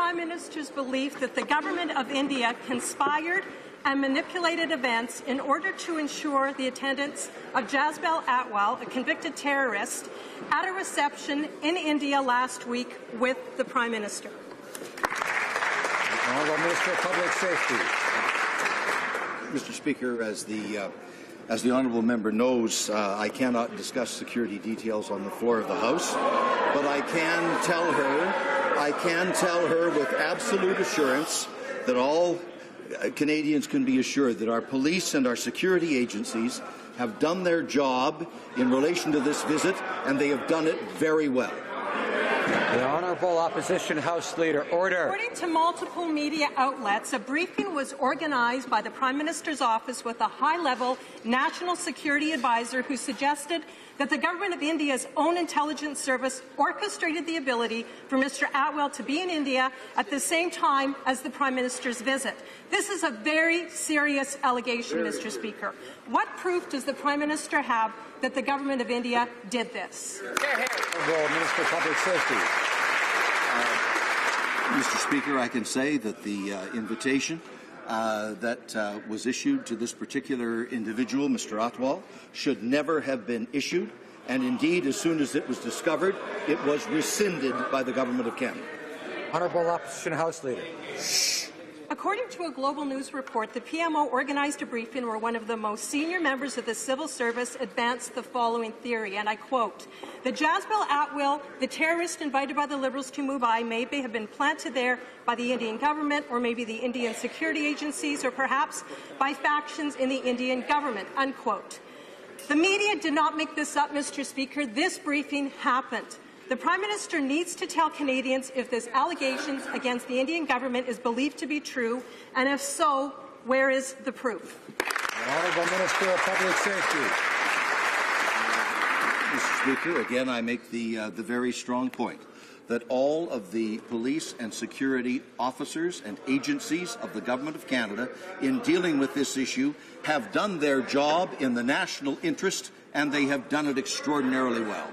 Prime Minister's belief that the Government of India conspired and manipulated events in order to ensure the attendance of Jaspal Atwal, a convicted terrorist, at a reception in India last week with the Prime Minister? Honourable Minister of Public Safety. Mr. Speaker, as the honourable member knows, I cannot discuss security details on the floor of the House, but I can tell her with absolute assurance that all Canadians can be assured that our police and our security agencies have done their job in relation to this visit, and they have done it very well. The Honourable Opposition House Leader. Order. According to multiple media outlets, a briefing was organized by the Prime Minister's office with a high-level national security advisor who suggested that the Government of India's own intelligence service orchestrated the ability for Mr. Atwal to be in India at the same time as the Prime Minister's visit. This is a very serious allegation, Mr. Speaker. What proof does the Prime Minister have that the Government of India did this? Honourable Minister of Public Safety. Mr. Speaker, I can say that the invitation that was issued to this particular individual, Mr. Atwal, should never have been issued, and indeed, as soon as it was discovered, it was rescinded by the Government of Canada. Honourable Opposition House Leader. According to a Global News report, the PMO organized a briefing where one of the most senior members of the civil service advanced the following theory, and I quote, "The Jaspal Atwal, the terrorist invited by the Liberals to Mumbai, may have been planted there by the Indian government, or maybe the Indian security agencies, or perhaps by factions in the Indian government," unquote. The media did not make this up, Mr. Speaker. This briefing happened. The Prime Minister needs to tell Canadians if this allegations against the Indian government is believed to be true, and if so, where is the proof? The Honourable Minister of Public Safety. Mr. Speaker, again, I make the very strong point that all of the police and security officers and agencies of the Government of Canada in dealing with this issue have done their job in the national interest, and they have done it extraordinarily well.